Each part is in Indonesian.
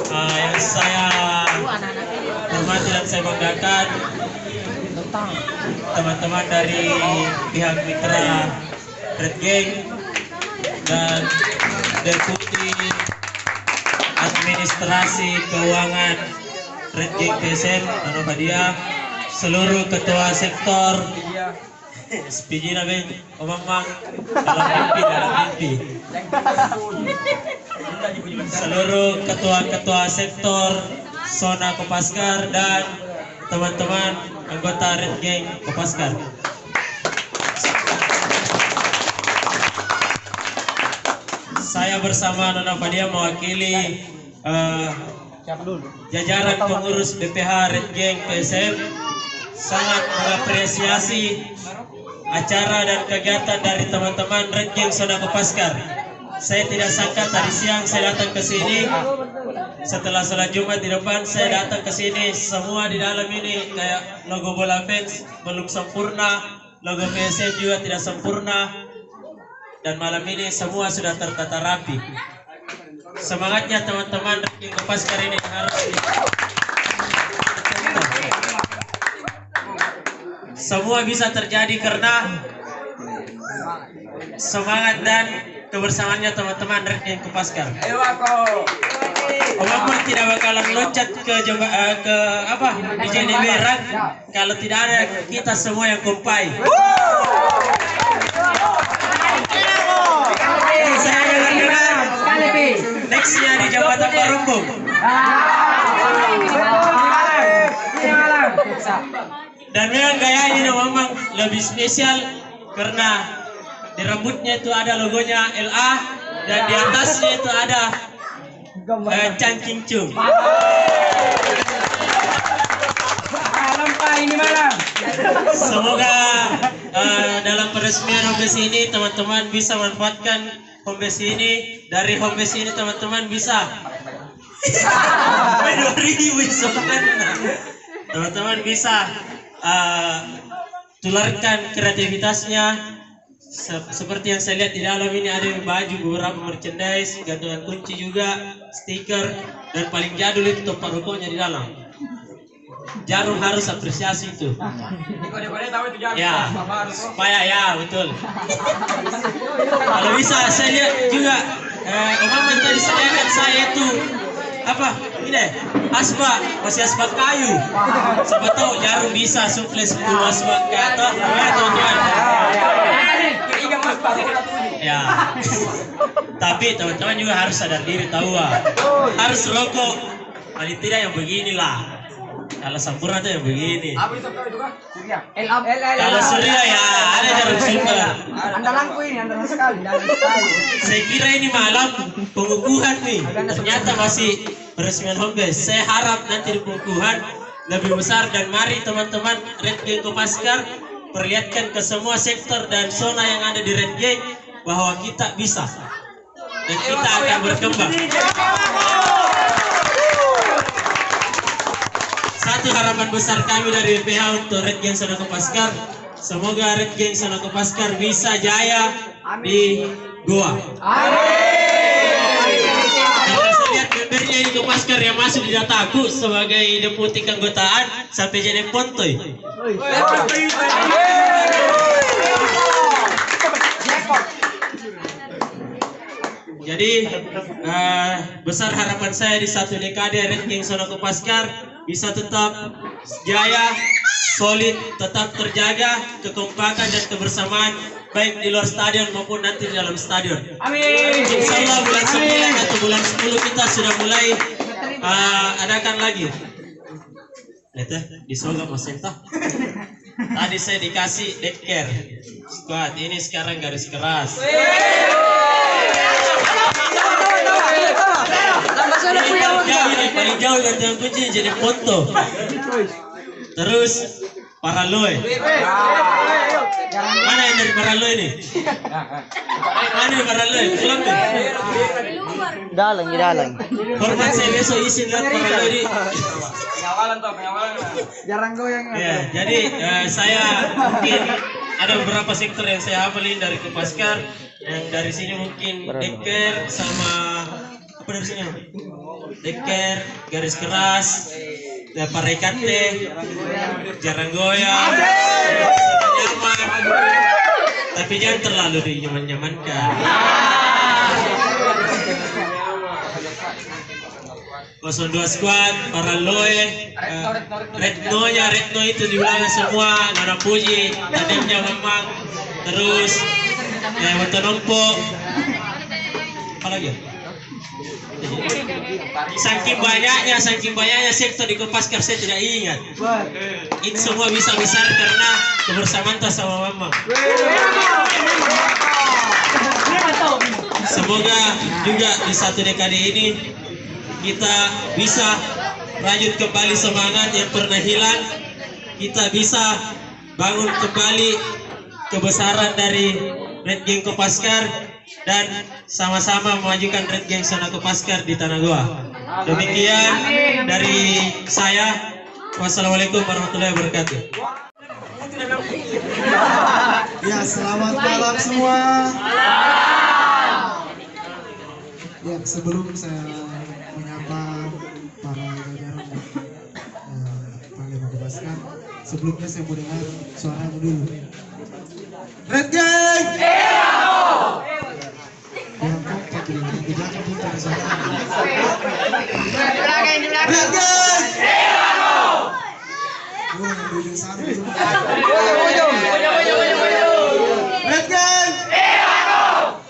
Yang saya hormati dan saya banggakan teman-teman dari pihak mitra Red Gang dan Deputi Administrasi Keuangan Red Gang TSM Anopadia, seluruh ketua sektor SPJ Nabi Omang dalam mimpi seluruh ketua-ketua sektor Zona Kopaskar dan teman-teman anggota Red Gang Kopaskar. Saya bersama Nona Fadia mewakili jajaran pengurus BPH Red Gang PSM sangat mengapresiasi acara dan kegiatan dari teman-teman Red Gang Zona Kopaskar. Saya tidak sangka tadi siang saya datang ke sini. Setelah sholat Jumat di depan, saya datang ke sini. Semua di dalam ini kayak logo bola fans belum sempurna, logo PSM juga tidak sempurna. Dan malam ini semua sudah tertata rapi. Semangatnya teman-teman Red Gang Kopaskar ini harus semua bisa terjadi karena semangat dan kebersamaannya teman-teman Red Gang Kopaskar. Omong tidak bakalan loncat ke di JNE Merah kalau tidak ada kita semua yang kompai. Saya dengar nextnya di Jembatan Barumbung. Dan memang gaya ini memang lebih spesial karena di rambutnya itu ada logonya LA dan di atasnya itu ada Chan King Chung. Semoga dalam peresmian homebase ini teman-teman bisa manfaatkan homebase ini. Dari homebase ini teman-teman bisa teman-teman bisa tularkan kreativitasnya. Seperti yang saya lihat di dalam ini ada baju, beberapa merchandise, gantungan kunci juga, stiker, dan paling jadul itu tempat rokoknya di dalam. Jarum harus apresiasi itu. Ya, supaya ya betul. Kalau bisa saya lihat juga, Omang tadi sediakan saya itu ini masih asbak kayu. Siapa tahu jarum bisa suplai 10 asbak ke atas, ya teman-teman. Ya, tapi teman-teman juga harus sadar diri tahu harus rokok paling tidak yang beginilah. Kalau sempurna tuh yang begini. Kalau surya ya ada jarum super. Andalan sekali. Saya kira ini malam pengukuhan nih. Ternyata masih peresmian homebase. Saya harap nanti di pengukuhan lebih besar dan mari teman-teman Red Gang Kopaskar perlihatkan ke semua sektor dan zona yang ada di Red Gang bahwa kita bisa dan kita akan berkembang. Satu harapan besar kami dari BPH untuk Red Gang Zona Kopaskar, semoga Red Gang Zona Kopaskar bisa jaya di Goa. Karena saya lihat membernya di Kopaskar yang masuk di dataku sebagai deputi keanggotaan sampai jadi Pontoy. Jadi besar harapan saya di satu dekade Red Gang Zona Kopaskar bisa tetap jaya, solid, tetap terjaga kekompakan dan kebersamaan baik di luar stadion maupun nanti di dalam stadion. Amin. Insyaallah bulan 9 atau bulan 10 kita sudah mulai adakan lagi. Lihat di Soga Mas Entah. Tadi saya dikasih daycare squad, ini sekarang garis keras. Paling jauh gantian kunci jadi foto. Terus Paraloy. Mana yang dari Paraloy ini? Mana yang Paraloy? Pulang tuh. Dalang. Hormat saya besok izin lihat Paraloy di. Jarang goyang. Ya, jadi saya mungkin ada beberapa sektor yang saya hafalin dari Kopaskar. Yang dari sini mungkin Deker sama apa dari sini? Deker, garis keras, parekate, jarang goyang, nyaman, tapi jangan terlalu dinyaman-nyamankan. 02 squad, para loe, Retno itu diulang semua, Nana Puji, tandemnya memang, terus Watonompo, apa lagi? Saking banyaknya sektor di Kopaskar saya tidak ingat. Itu semua bisa besar karena kebersamaan tas sama Mamang. Semoga juga di satu dekade ini kita bisa lanjut kembali semangat yang pernah hilang. Kita bisa bangun kembali kebesaran dari Red Gang Kopaskar dan sama-sama memajukan Red Gang Zona Kopaskar di Tanah Goa. Demikian dari saya. Wassalamualaikum warahmatullahi wabarakatuh. Ya, selamat malam semua. Ya, sebelum saya menyapa para jajaran Panglima Kopaskar, sebelumnya saya mau dengar suara dulu. Red Gang! Yang kompak di belakang pun ada suara. Red Gang! Gue yang di ujung sana. Red Gang!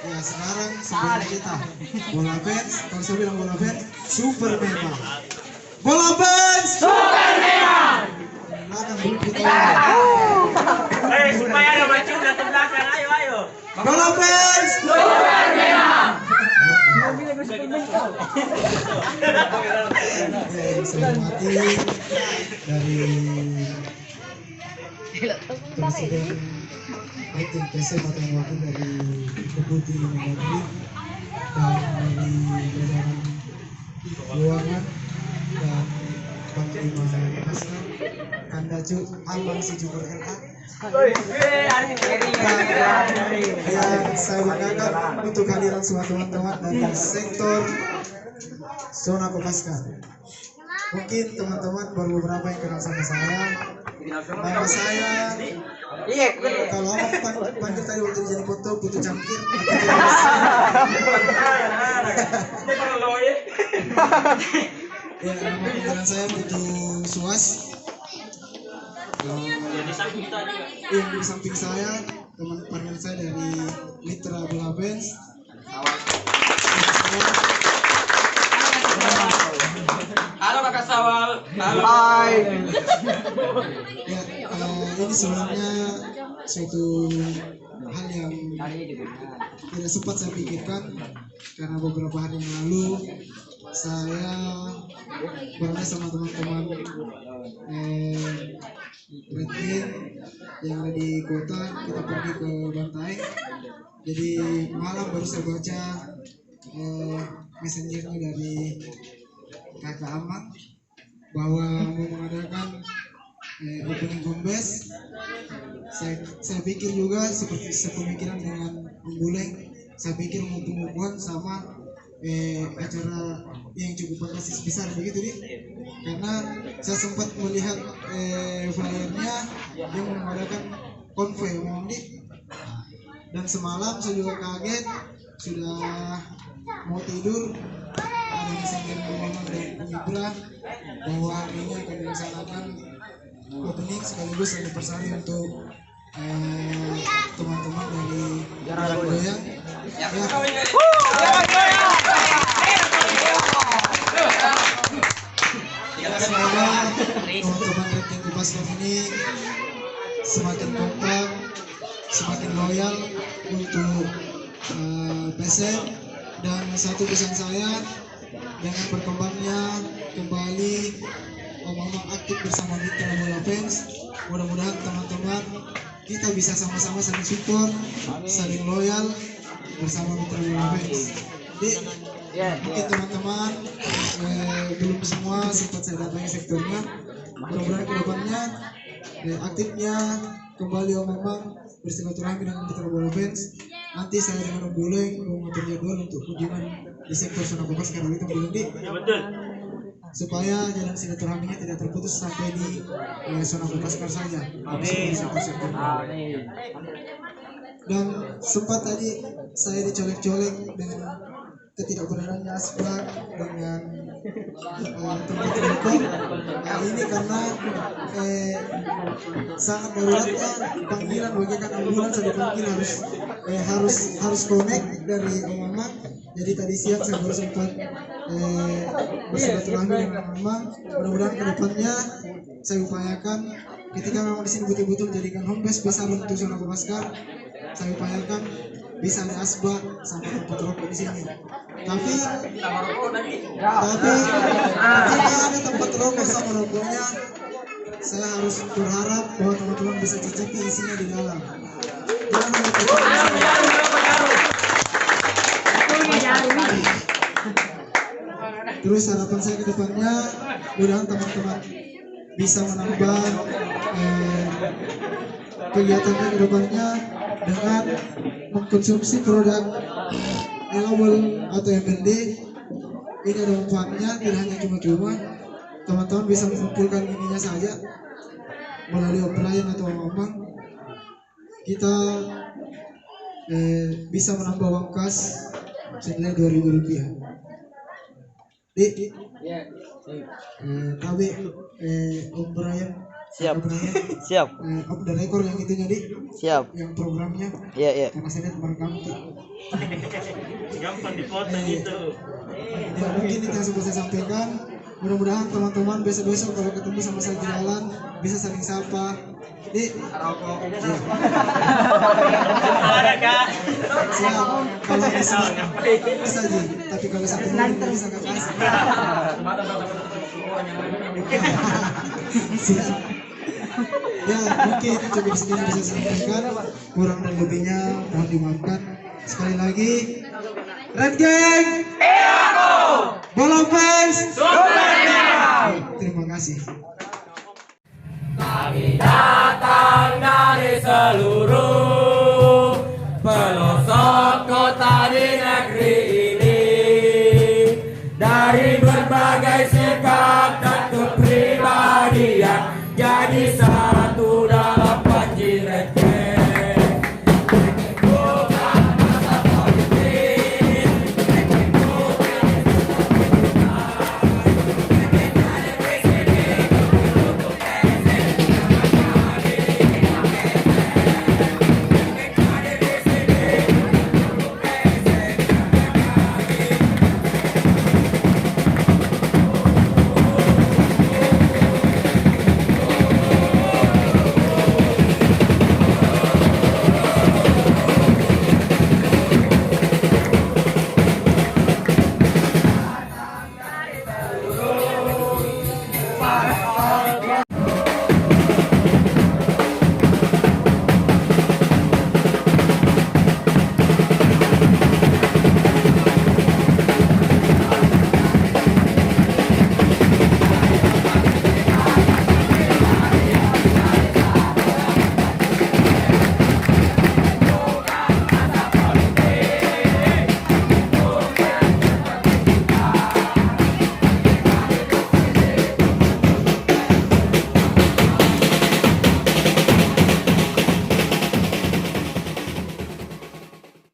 Ya, sekarang sebelum kita bola fans, kalau saya bilang bola fans, super memang. Bola fans! Super memang! Belakang dulu kita. Supaya ada maju ke belakang, ayo. Bola fans! Super memang! Yang saya hormati dari Presiden Acting PC atau wakil dari Deputi Mendagri dan dari jajaran keuangan dan Panglima Kopaskar Kandacu Abang Sijumur LA yang saya banggakan untuk kehadiran semua teman-teman dari sektor Zona Kopaskar. Mungkin teman-teman baru beberapa yang kenal sama saya. Nama saya, kalau abang panggil tadi waktu jadi foto Putu Cangkir. Ya, nama panggilan saya Putu Suas. Yang di samping saya teman partner saya dari Mitra Bola Fans. Halo Kakak Sawal. Hai. Ya, ini sebenarnya suatu hal yang tidak sempat saya pikirkan karena beberapa hari yang lalu saya berada sama teman-teman Red Gang yang ada di kota. Kita pergi ke Bantai. Jadi malam baru saya baca messengernya dari kakak Amang bahwa mau mengadakan opening kombes. Saya pikir juga seperti sepemikiran dengan Om Buleng. Saya pikir mau pengukuhan sama acara yang cukup fantastis besar begitu nih, karena saya sempat melihat flyernya yang mengadakan konvoy Om Dik, dan semalam saya juga kaget sudah mau tidur ada messenger Muhammad dan Ibra bahwa hari ini akan dilaksanakan opening sekaligus anniversary untuk teman-teman dari Jarak Goyang. Semoga teman-teman Red Gang Kopaskar ini semakin kompak, semakin loyal untuk PC. Dan satu pesan saya, dengan berkembangnya kembali Om aktif bersama Mitra Bola Fans, mudah-mudahan teman-teman kita bisa sama-sama saling support, saling loyal bersama Mitra Bola Fans. Jadi mungkin teman-teman belum semua sempat saya datangi sektornya, mudah-mudahan kedepannya aktifnya kembali Om bersilaturahmi dengan Mitra Bola Fans. Nanti saya dengan Om Buleng mau ngatur jadwal untuk kunjungan di sektor zona Kopaskar itu belum di supaya jalan silaturahminya tidak terputus sampai di zona Kopaskar saja. Sektor-sektor. Dan sempat tadi saya dicolek-colek dengan ketidakbenarannya asbak dengan tempat rokok. Nah, ini karena sangat daruratnya panggilan bagaikan ambulans saya dipanggil harus connect dari Mama. Jadi tadi siang saya baru sempat bersilaturahmi dengan Mama. Mudah-mudahan kedepannya saya upayakan ketika memang di sini betul-betul jadikan home base besar untuk zona Kopaskar, saya upayakan bisa ada asbak sampai tempat rokok di sini. Tapi jika ada tempat rokok sama rokoknya, saya harus berharap bahwa teman-teman bisa cicipi isinya di dalam. Jangan terus harapan saya ke depannya, mudah-mudahan teman-teman bisa menambah kegiatannya ke depannya dengan mengkonsumsi produk Elobel atau MND. Ini ada manfaatnya, tidak hanya cuma-cuma. Teman-teman bisa mengumpulkan ininya saja melalui Operayan atau Mamang. Kita bisa menambah uang kas senilai Rp2.000. Tapi Om Brian Siap. Om Brian, Siap. Om the record yang itunya di Siap. yang programnya Iya. karena saya lihat merekam tuh. Gampang dipoto gitu. Ya, mungkin itu yang sempat saya sampaikan. Mudah-mudahan teman-teman besok-besok kalau ketemu sama saya di jalan bisa saling sapa. Di Ada Kak. siap. Kalau bisa Ji, tapi kalau satu menit nggak bisa nggak kasih. Siap. Ya mungkin cukup segini bisa saya sampaikan, kurang dan lebihnya mohon dimaafkan. Sekali lagi, Red Gang, Bolong Fans, terima kasih. Kami datang dari seluruh pelosok kota di negeri ini, dari